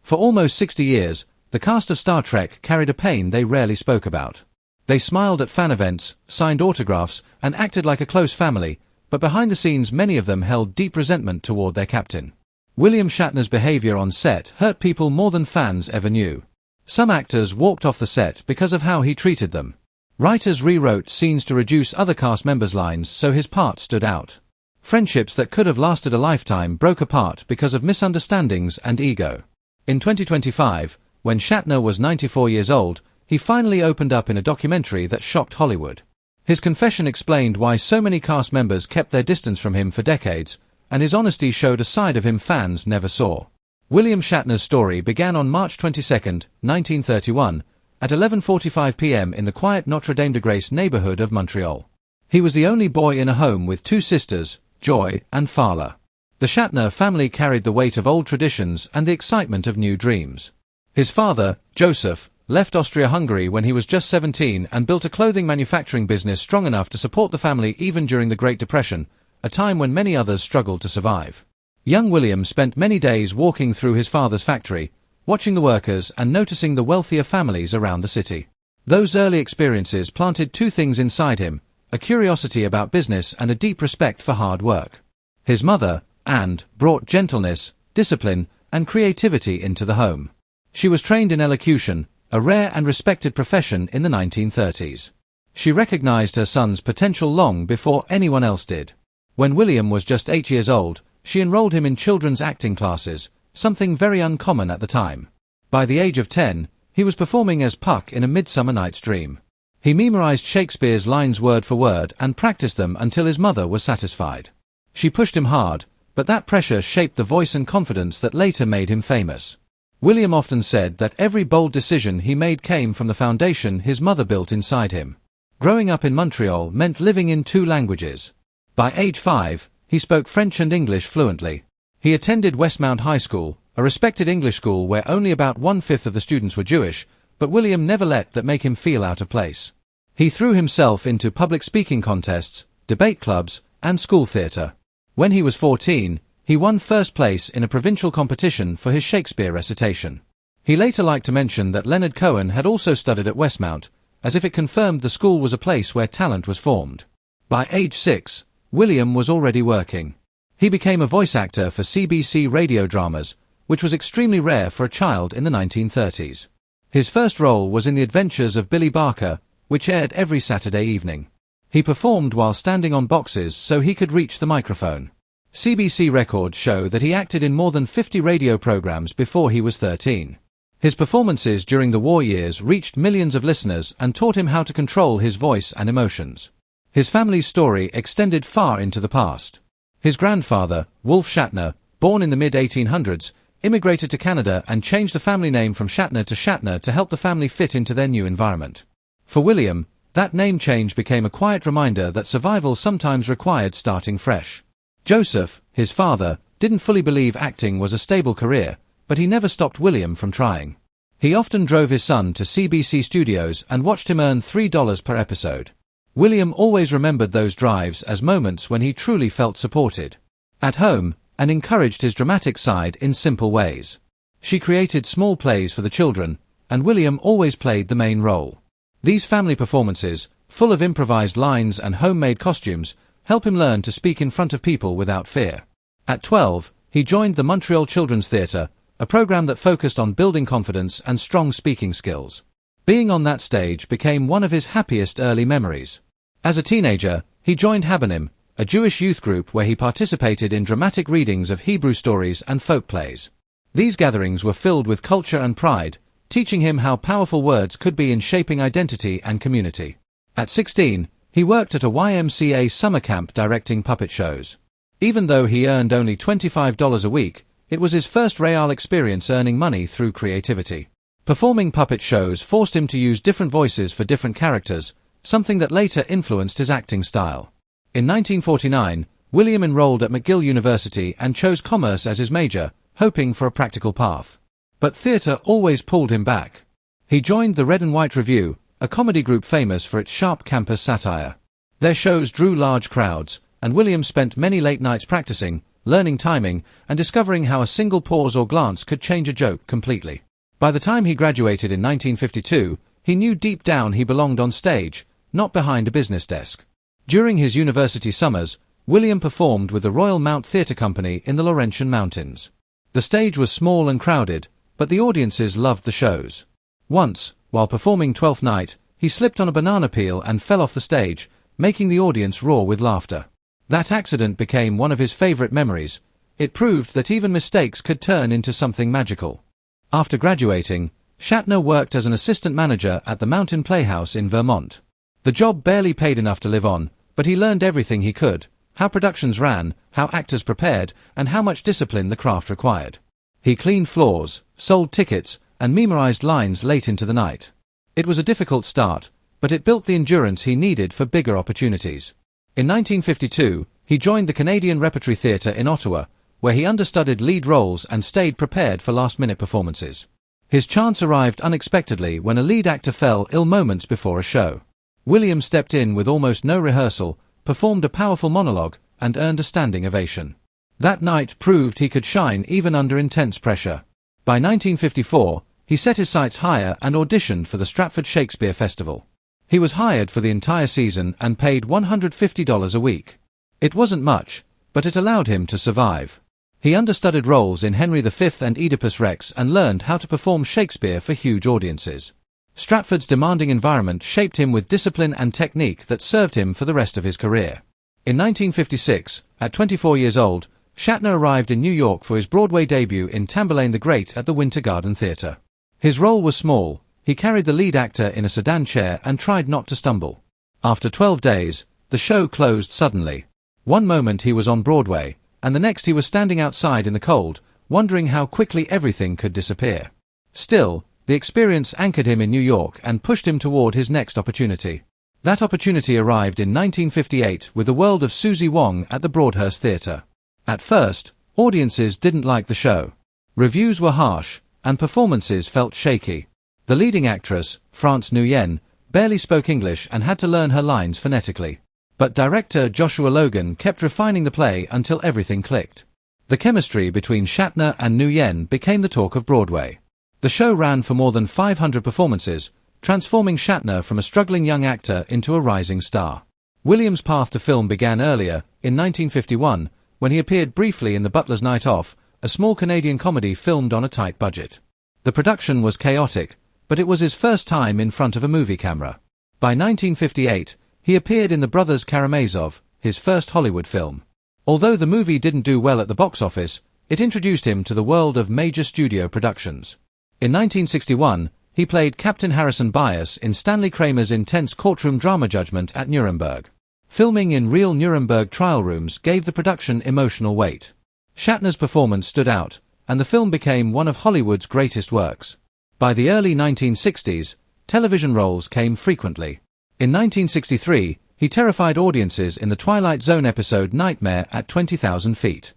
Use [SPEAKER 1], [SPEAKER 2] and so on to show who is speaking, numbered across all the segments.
[SPEAKER 1] For almost 60 years, the cast of Star Trek carried a pain they rarely spoke about. They smiled at fan events, signed autographs, and acted like a close family, but behind the scenes many of them held deep resentment toward their captain. William Shatner's behavior on set hurt people more than fans ever knew. Some actors walked off the set because of how he treated them. Writers rewrote scenes to reduce other cast members' lines so his part stood out. Friendships that could have lasted a lifetime broke apart because of misunderstandings and ego. In 2025, when Shatner was 94 years old, he finally opened up in a documentary that shocked Hollywood. His confession explained why so many cast members kept their distance from him for decades, and his honesty showed a side of him fans never saw. William Shatner's story began on March 22, 1931, at 11:45 p.m. in the quiet Notre-Dame-de-Grâce neighborhood of Montreal. He was the only boy in a home with two sisters, Joy and Fala. The Shatner family carried the weight of old traditions and the excitement of new dreams. His father, Joseph, left Austria-Hungary when he was just 17 and built a clothing manufacturing business strong enough to support the family even during the Great Depression, a time when many others struggled to survive. Young William spent many days walking through his father's factory, watching the workers and noticing the wealthier families around the city. Those early experiences planted two things inside him: a curiosity about business and a deep respect for hard work. His mother, Anne, brought gentleness, discipline, and creativity into the home. She was trained in elocution, a rare and respected profession in the 1930s. She recognized her son's potential long before anyone else did. When William was just 8 years old, she enrolled him in children's acting classes, something very uncommon at the time. By the age of 10, he was performing as Puck in A Midsummer Night's Dream. He memorized Shakespeare's lines word for word and practiced them until his mother was satisfied. She pushed him hard, but that pressure shaped the voice and confidence that later made him famous. William often said that every bold decision he made came from the foundation his mother built inside him. Growing up in Montreal meant living in two languages. By age 5, he spoke French and English fluently. He attended Westmount High School, a respected English school where only about 1/5 of the students were Jewish, but William never let that make him feel out of place. He threw himself into public speaking contests, debate clubs, and school theatre. When he was 14, he won first place in a provincial competition for his Shakespeare recitation. He later liked to mention that Leonard Cohen had also studied at Westmount, as if it confirmed the school was a place where talent was formed. By age 6, William was already working. He became a voice actor for CBC radio dramas, which was extremely rare for a child in the 1930s. His first role was in The Adventures of Billy Barker, which aired every Saturday evening. He performed while standing on boxes so he could reach the microphone. CBC records show that he acted in more than 50 radio programs before he was 13. His performances during the war years reached millions of listeners and taught him how to control his voice and emotions. His family's story extended far into the past. His grandfather, Wolf Shatner, born in the mid-1800s, immigrated to Canada and changed the family name from Shatner to help the family fit into their new environment. For William, that name change became a quiet reminder that survival sometimes required starting fresh. Joseph, his father, didn't fully believe acting was a stable career, but he never stopped William from trying. He often drove his son to CBC studios and watched him earn $3 per episode. William always remembered those drives as moments when he truly felt supported. At home, Anne encouraged his dramatic side in simple ways. She created small plays for the children, and William always played the main role. These family performances, full of improvised lines and homemade costumes, help him learn to speak in front of people without fear. At 12, he joined the Montreal Children's Theatre, a program that focused on building confidence and strong speaking skills. Being on that stage became one of his happiest early memories. As a teenager, he joined Habanim, a Jewish youth group where he participated in dramatic readings of Hebrew stories and folk plays. These gatherings were filled with culture and pride, teaching him how powerful words could be in shaping identity and community. At 16, he worked at a YMCA summer camp directing puppet shows. Even though he earned only $25 a week, it was his first real experience earning money through creativity. Performing puppet shows forced him to use different voices for different characters, something that later influenced his acting style. In 1949, William enrolled at McGill University and chose commerce as his major, hoping for a practical path. But theatre always pulled him back. He joined the Red and White Review, a comedy group famous for its sharp campus satire. Their shows drew large crowds, and William spent many late nights practicing, learning timing, and discovering how a single pause or glance could change a joke completely. By the time he graduated in 1952, he knew deep down he belonged on stage, not behind a business desk. During his university summers, William performed with the Royal Mount Theatre Company in the Laurentian Mountains. The stage was small and crowded, but the audiences loved the shows. Once, while performing Twelfth Night, he slipped on a banana peel and fell off the stage, making the audience roar with laughter. That accident became one of his favorite memories. It proved that even mistakes could turn into something magical. After graduating, Shatner worked as an assistant manager at the Mountain Playhouse in Vermont. The job barely paid enough to live on, but he learned everything he could: how productions ran, how actors prepared, and how much discipline the craft required. He cleaned floors, sold tickets, and memorized lines late into the night. It was a difficult start, but it built the endurance he needed for bigger opportunities. In 1952, he joined the Canadian Repertory Theatre in Ottawa, where he understudied lead roles and stayed prepared for last-minute performances. His chance arrived unexpectedly when a lead actor fell ill moments before a show. William stepped in with almost no rehearsal, performed a powerful monologue, and earned a standing ovation. That night proved he could shine even under intense pressure. By 1954, he set his sights higher and auditioned for the Stratford Shakespeare Festival. He was hired for the entire season and paid $150 a week. It wasn't much, but it allowed him to survive. He understudied roles in Henry V and Oedipus Rex and learned how to perform Shakespeare for huge audiences. Stratford's demanding environment shaped him with discipline and technique that served him for the rest of his career. In 1956, at 24 years old, Shatner arrived in New York for his Broadway debut in Tamburlaine the Great at the Winter Garden Theatre. His role was small. He carried the lead actor in a sedan chair and tried not to stumble. After 12 days, the show closed suddenly. One moment he was on Broadway, and the next he was standing outside in the cold, wondering how quickly everything could disappear. Still, the experience anchored him in New York and pushed him toward his next opportunity. That opportunity arrived in 1958 with The World of Susie Wong at the Broadhurst Theatre. At first, audiences didn't like the show. Reviews were harsh, and performances felt shaky. The leading actress, France Nguyen, barely spoke English and had to learn her lines phonetically. But director Joshua Logan kept refining the play until everything clicked. The chemistry between Shatner and Nguyen became the talk of Broadway. The show ran for more than 500 performances, transforming Shatner from a struggling young actor into a rising star. William's path to film began earlier, in 1951, when he appeared briefly in The Butler's Night Off, a small Canadian comedy filmed on a tight budget. The production was chaotic, but it was his first time in front of a movie camera. By 1958, he appeared in The Brothers Karamazov, his first Hollywood film. Although the movie didn't do well at the box office, it introduced him to the world of major studio productions. In 1961, he played Captain Harrison Bias in Stanley Kramer's intense courtroom drama Judgment at Nuremberg. Filming in real Nuremberg trial rooms gave the production emotional weight. Shatner's performance stood out, and the film became one of Hollywood's greatest works. By the early 1960s, television roles came frequently. In 1963, he terrified audiences in the Twilight Zone episode Nightmare at 20,000 feet.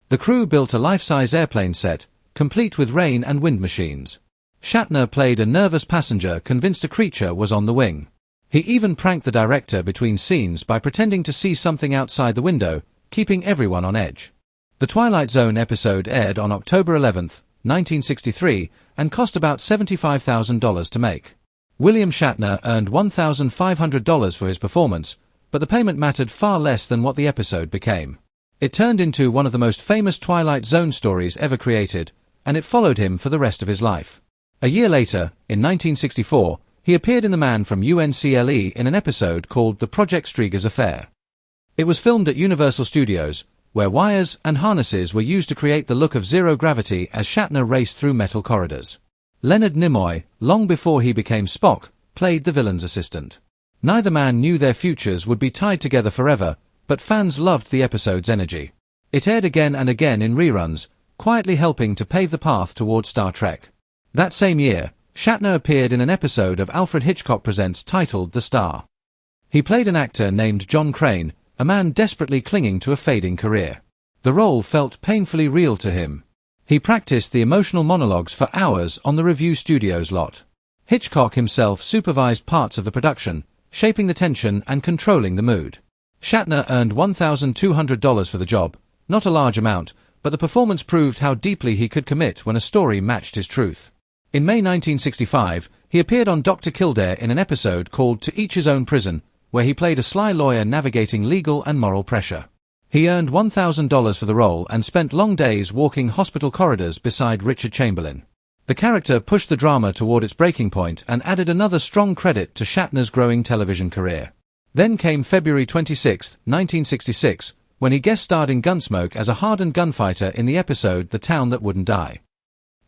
[SPEAKER 1] The crew built a life-size airplane set, complete with rain and wind machines. Shatner played a nervous passenger convinced a creature was on the wing. He even pranked the director between scenes by pretending to see something outside the window, keeping everyone on edge. The Twilight Zone episode aired on October 11, 1963, and cost about $75,000 to make. William Shatner earned $1,500 for his performance, but the payment mattered far less than what the episode became. It turned into one of the most famous Twilight Zone stories ever created, and it followed him for the rest of his life. A year later, in 1964, he appeared in The Man from UNCLE in an episode called The Project Strieger's Affair. It was filmed at Universal Studios, where wires and harnesses were used to create the look of zero gravity as Shatner raced through metal corridors. Leonard Nimoy, long before he became Spock, played the villain's assistant. Neither man knew their futures would be tied together forever, but fans loved the episode's energy. It aired again and again in reruns, quietly helping to pave the path toward Star Trek. That same year, Shatner appeared in an episode of Alfred Hitchcock Presents titled The Star. He played an actor named John Crane, a man desperately clinging to a fading career. The role felt painfully real to him. He practiced the emotional monologues for hours on the Revue Studios lot. Hitchcock himself supervised parts of the production, shaping the tension and controlling the mood. Shatner earned $1,200 for the job, Not a large amount, but the performance proved how deeply he could commit when a story matched his truth. In May 1965, he appeared on Dr. Kildare in an episode called To Each His Own Prison, where he played a sly lawyer navigating legal and moral pressure. He earned $1,000 for the role and spent long days walking hospital corridors beside Richard Chamberlain. The character pushed the drama toward its breaking point and added another strong credit to Shatner's growing television career. Then came February 26, 1966, when he guest-starred in Gunsmoke as a hardened gunfighter in the episode The Town That Wouldn't Die.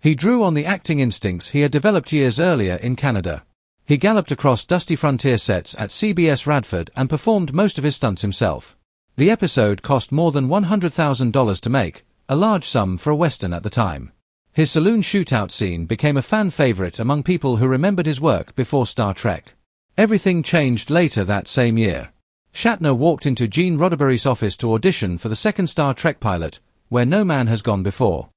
[SPEAKER 1] He drew on the acting instincts he had developed years earlier in Canada. He galloped across dusty frontier sets at CBS Radford and performed most of his stunts himself. The episode cost more than $100,000 to make, a large sum for a Western at the time. His saloon shootout scene became a fan favorite among people who remembered his work before Star Trek. Everything changed later that same year. Shatner walked into Gene Roddenberry's office to audition for the second Star Trek pilot, Where No Man Has Gone Before.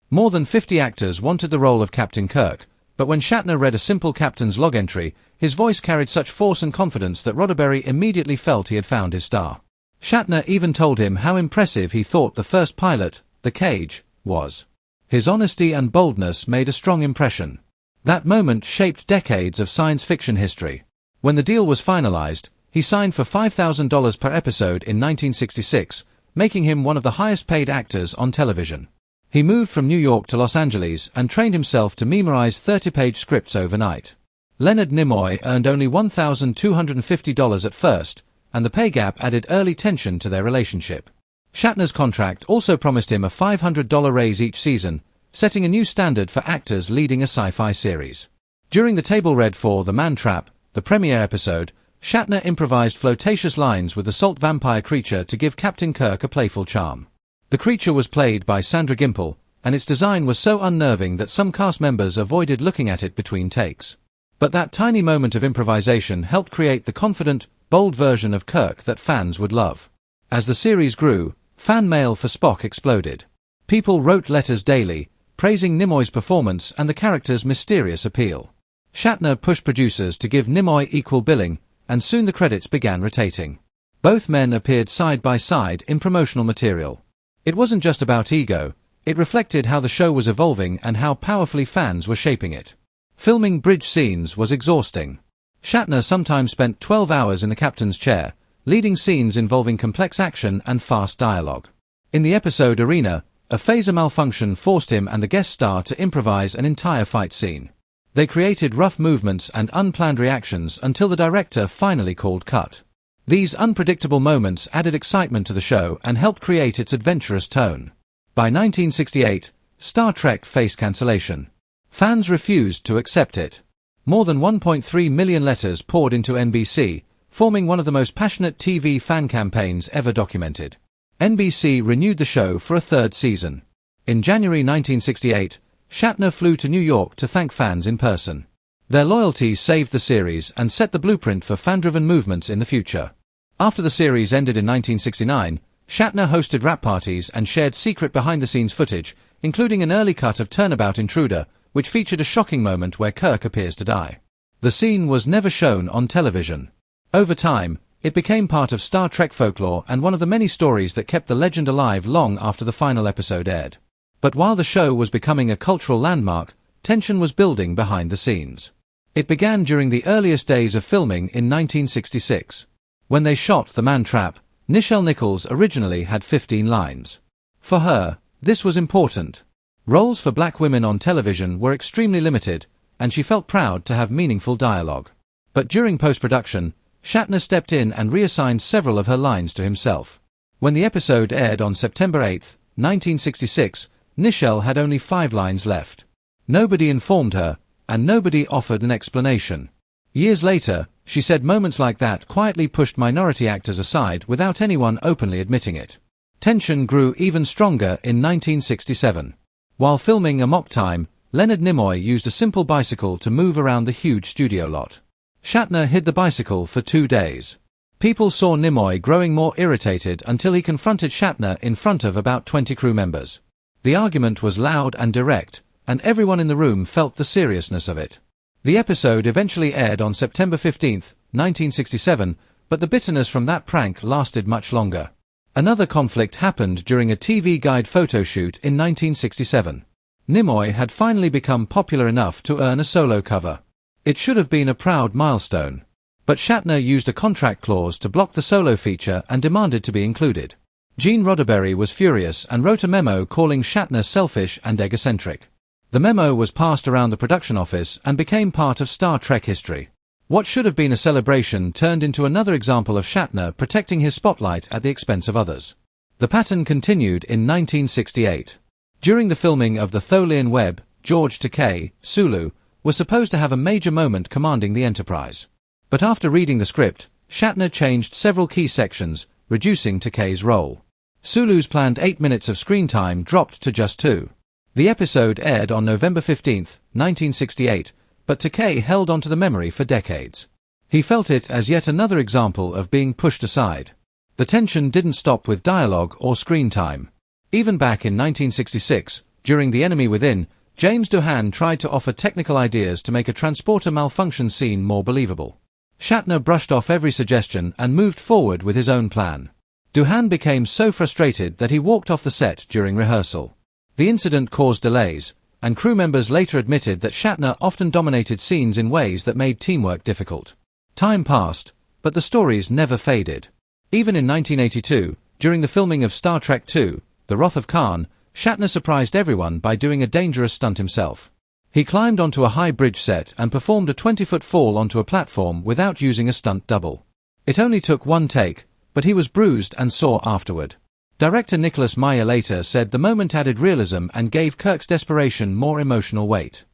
[SPEAKER 1] More than 50 actors wanted the role of Captain Kirk, but when Shatner read a simple captain's log entry, his voice carried such force and confidence that Roddenberry immediately felt he had found his star. Shatner even told him how impressive he thought the first pilot, The Cage, was. His honesty and boldness made a strong impression. That moment shaped decades of science fiction history. When the deal was finalized, he signed for $5,000 per episode in 1966, making him one of the highest-paid actors on television. He moved from New York to Los Angeles and trained himself to memorize 30-page scripts overnight. Leonard Nimoy earned only $1,250 at first, and the pay gap added early tension to their relationship. Shatner's contract also promised him a $500 raise each season, setting a new standard for actors leading a sci-fi series. During the table read for The Man Trap, the premiere episode, Shatner improvised flirtatious lines with the salt vampire creature to give Captain Kirk a playful charm. The creature was played by Sandra Gimple, and its design was so unnerving that some cast members avoided looking at it between takes. But that tiny moment of improvisation helped create the confident, bold version of Kirk that fans would love. As the series grew, fan mail for Spock exploded. People wrote letters daily, praising Nimoy's performance and the character's mysterious appeal. Shatner pushed producers to give Nimoy equal billing, and soon the credits began rotating. Both men appeared side by side in promotional material. It wasn't just about ego, it reflected how the show was evolving and how powerfully fans were shaping it. Filming bridge scenes was exhausting. Shatner sometimes spent 12 hours in the captain's chair, leading scenes involving complex action and fast dialogue. In the episode Arena, a phaser malfunction forced him and the guest star to improvise an entire fight scene. They created rough movements and unplanned reactions until the director finally called cut. These unpredictable moments added excitement to the show and helped create its adventurous tone. By 1968, Star Trek faced cancellation. Fans refused to accept it. More than 1.3 million letters poured into NBC, forming one of the most passionate TV fan campaigns ever documented. NBC renewed the show for a third season. In January 1968, Shatner flew to New York to thank fans in person. Their loyalty saved the series and set the blueprint for fan-driven movements in the future. After the series ended in 1969, Shatner hosted wrap parties and shared secret behind-the-scenes footage, including an early cut of Turnabout Intruder, which featured a shocking moment where Kirk appears to die. The scene was never shown on television. Over time, it became part of Star Trek folklore and one of the many stories that kept the legend alive long after the final episode aired. But while the show was becoming a cultural landmark, tension was building behind the scenes. It began during the earliest days of filming in 1966. When they shot The Man Trap, Nichelle Nichols originally had 15 lines. For her, this was important. Roles for black women on television were extremely limited, and she felt proud to have meaningful dialogue. But during post-production, Shatner stepped in and reassigned several of her lines to himself. When the episode aired on September 8, 1966, Nichelle had only 5 lines left. Nobody informed her, and nobody offered an explanation. Years later, she said moments like that quietly pushed minority actors aside without anyone openly admitting it. Tension grew even stronger in 1967. While filming Amok Time, Leonard Nimoy used a simple bicycle to move around the huge studio lot. Shatner hid the bicycle for 2 days. People saw Nimoy growing more irritated until he confronted Shatner in front of about 20 crew members. The argument was loud and direct, and everyone in the room felt the seriousness of it. The episode eventually aired on September 15, 1967, but the bitterness from that prank lasted much longer. Another conflict happened during a TV guide photo shoot in 1967. Nimoy had finally become popular enough to earn a solo cover. It should have been a proud milestone. But Shatner used a contract clause to block the solo feature and demanded to be included. Gene Roddenberry was furious and wrote a memo calling Shatner selfish and egocentric. The memo was passed around the production office and became part of Star Trek history. What should have been a celebration turned into another example of Shatner protecting his spotlight at the expense of others. The pattern continued in 1968. During the filming of the Tholian Web, George Takei, Sulu, was supposed to have a major moment commanding the Enterprise. But after reading the script, Shatner changed several key sections, reducing Takei's role. Sulu's planned 8 minutes of screen time dropped to just 2. The episode aired on November 15, 1968, but Takei held onto the memory for decades. He felt it as yet another example of being pushed aside. The tension didn't stop with dialogue or screen time. Even back in 1966, during The Enemy Within, James Doohan tried to offer technical ideas to make a transporter malfunction scene more believable. Shatner brushed off every suggestion and moved forward with his own plan. Doohan became so frustrated that he walked off the set during rehearsal. The incident caused delays, and crew members later admitted that Shatner often dominated scenes in ways that made teamwork difficult. Time passed, but the stories never faded. Even in 1982, during the filming of Star Trek II, The Wrath of Khan, Shatner surprised everyone by doing a dangerous stunt himself. He climbed onto a high bridge set and performed a 20-foot fall onto a platform without using a stunt double. It only took one take, but he was bruised and sore afterward. Director Nicholas Meyer later said the moment added realism and gave Kirk's desperation more emotional weight.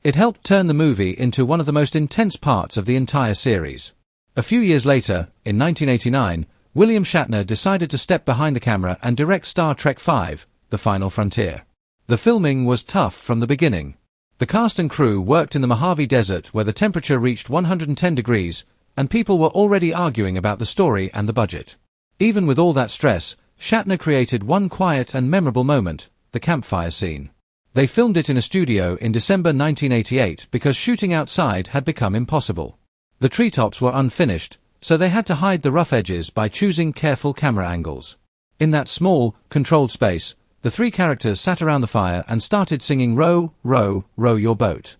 [SPEAKER 1] It helped turn the movie into one of the most intense parts of the entire series. A few years later, in 1989, William Shatner decided to step behind the camera and direct Star Trek V, The Final Frontier. The filming was tough from the beginning. The cast and crew worked in the Mojave Desert where the temperature reached 110 degrees, and people were already arguing about the story and the budget. Even with all that stress, Shatner created one quiet and memorable moment, the campfire scene. They filmed it in a studio in December 1988 because shooting outside had become impossible. The treetops were unfinished, so they had to hide the rough edges by choosing careful camera angles. In that small, controlled space, the three characters sat around the fire and started singing "Row, row, row your boat."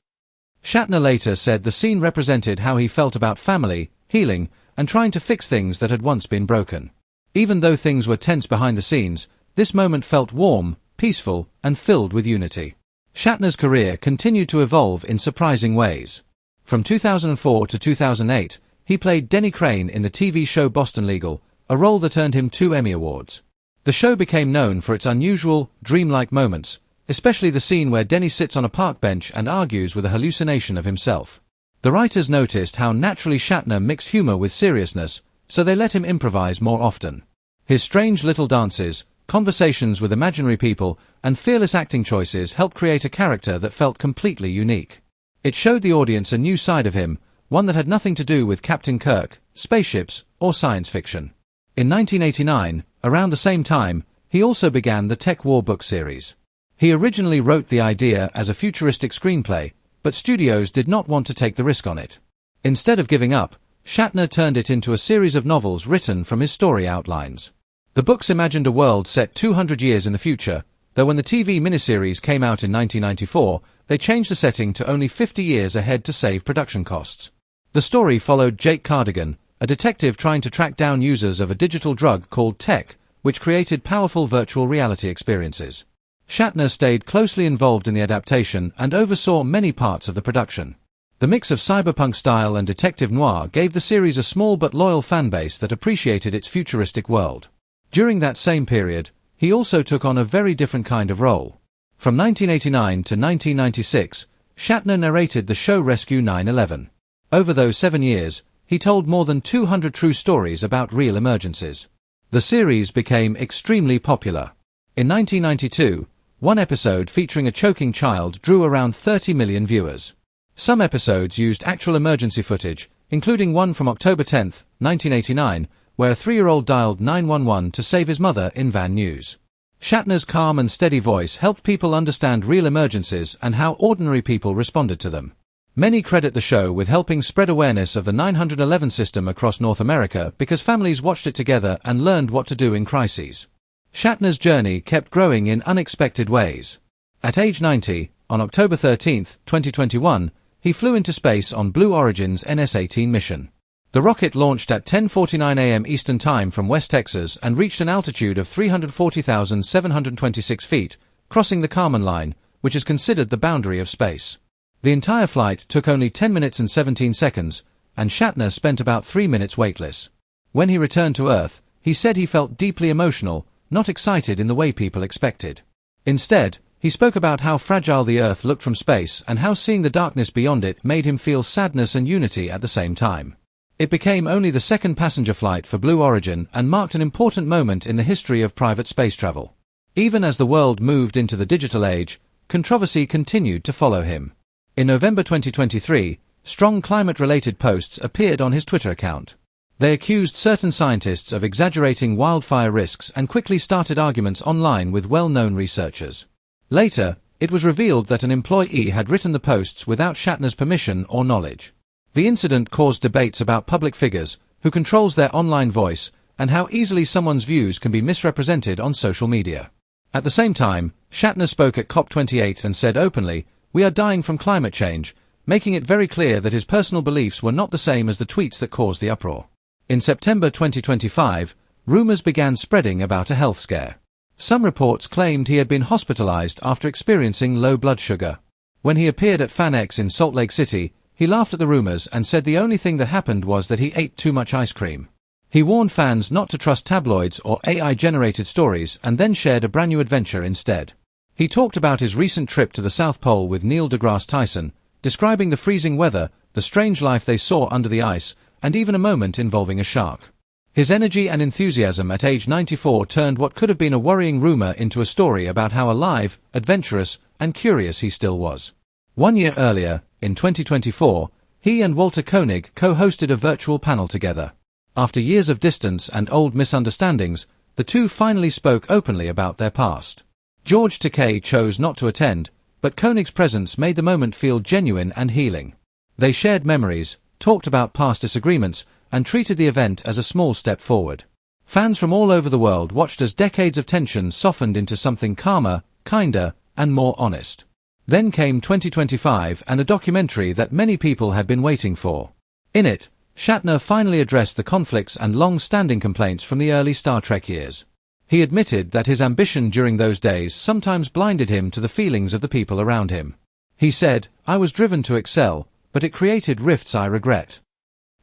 [SPEAKER 1] Shatner later said the scene represented how he felt about family, healing, and trying to fix things that had once been broken. Even though things were tense behind the scenes, this moment felt warm, peaceful, and filled with unity. Shatner's career continued to evolve in surprising ways. From 2004 to 2008, he played Denny Crane in the TV show Boston Legal, a role that earned him 2 Emmy Awards. The show became known for its unusual, dreamlike moments, especially the scene where Denny sits on a park bench and argues with a hallucination of himself. The writers noticed how naturally Shatner mixed humor with seriousness, so they let him improvise more often. His strange little dances, conversations with imaginary people, and fearless acting choices helped create a character that felt completely unique. It showed the audience a new side of him, one that had nothing to do with Captain Kirk, spaceships, or science fiction. In 1989, around the same time, he also began the Tech War book series. He originally wrote the idea as a futuristic screenplay, but studios did not want to take the risk on it. Instead of giving up, Shatner turned it into a series of novels written from his story outlines. The books imagined a world set 200 years in the future, though when the TV miniseries came out in 1994, they changed the setting to only 50 years ahead to save production costs. The story followed Jake Cardigan, a detective trying to track down users of a digital drug called Tech, which created powerful virtual reality experiences. Shatner stayed closely involved in the adaptation and oversaw many parts of the production. The mix of cyberpunk style and detective noir gave the series a small but loyal fanbase that appreciated its futuristic world. During that same period, he also took on a very different kind of role. From 1989 to 1996, Shatner narrated the show Rescue 9/11. Over those 7 years, he told more than 200 true stories about real emergencies. The series became extremely popular. In 1992, one episode featuring a choking child drew around 30 million viewers. Some episodes used actual emergency footage, including one from October 10, 1989, where a 3-year-old dialed 911 to save his mother in van news. Shatner's calm and steady voice helped people understand real emergencies and how ordinary people responded to them. Many credit the show with helping spread awareness of the 911 system across North America because families watched it together and learned what to do in crises. Shatner's journey kept growing in unexpected ways. At age 90, on October 13, 2021, he flew into space on Blue Origin's NS-18 mission. The rocket launched at 10:49 a.m. Eastern Time from West Texas and reached an altitude of 340,726 feet, crossing the Kármán line, which is considered the boundary of space. The entire flight took only 10 minutes and 17 seconds, and Shatner spent about 3 minutes weightless. When he returned to Earth, he said he felt deeply emotional, not excited in the way people expected. Instead, he spoke about how fragile the Earth looked from space and how seeing the darkness beyond it made him feel sadness and unity at the same time. It became only the second passenger flight for Blue Origin and marked an important moment in the history of private space travel. Even as the world moved into the digital age, controversy continued to follow him. In November 2023, strong climate-related posts appeared on his Twitter account. They accused certain scientists of exaggerating wildfire risks and quickly started arguments online with well-known researchers. Later, it was revealed that an employee had written the posts without Shatner's permission or knowledge. The incident caused debates about public figures, who controls their online voice, and how easily someone's views can be misrepresented on social media. At the same time, Shatner spoke at COP28 and said openly, "We are dying from climate change," making it very clear that his personal beliefs were not the same as the tweets that caused the uproar. In September 2025, rumors began spreading about a health scare. Some reports claimed he had been hospitalized after experiencing low blood sugar. When he appeared at FanX in Salt Lake City, he laughed at the rumors and said the only thing that happened was that he ate too much ice cream. He warned fans not to trust tabloids or AI-generated stories and then shared a brand new adventure instead. He talked about his recent trip to the South Pole with Neil deGrasse Tyson, describing the freezing weather, the strange life they saw under the ice, and even a moment involving a shark. His energy and enthusiasm at age 94 turned what could have been a worrying rumor into a story about how alive, adventurous, and curious he still was. 1 year earlier, in 2024, he and Walter Koenig co-hosted a virtual panel together. After years of distance and old misunderstandings, the two finally spoke openly about their past. George Takei chose not to attend, but Koenig's presence made the moment feel genuine and healing. They shared memories, talked about past disagreements, and treated the event as a small step forward. Fans from all over the world watched as decades of tension softened into something calmer, kinder, and more honest. Then came 2025 and a documentary that many people had been waiting for. In it, Shatner finally addressed the conflicts and long-standing complaints from the early Star Trek years. He admitted that his ambition during those days sometimes blinded him to the feelings of the people around him. He said, "I was driven to excel, but it created rifts I regret."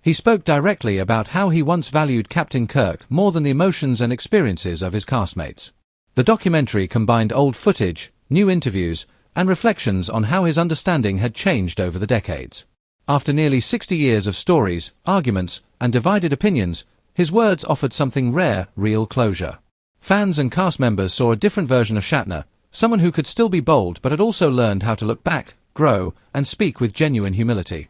[SPEAKER 1] He spoke directly about how he once valued Captain Kirk more than the emotions and experiences of his castmates. The documentary combined old footage, new interviews, and reflections on how his understanding had changed over the decades. After nearly 60 years of stories, arguments, and divided opinions, his words offered something rare, real closure. Fans and cast members saw a different version of Shatner, someone who could still be bold but had also learned how to look back, grow, and speak with genuine humility.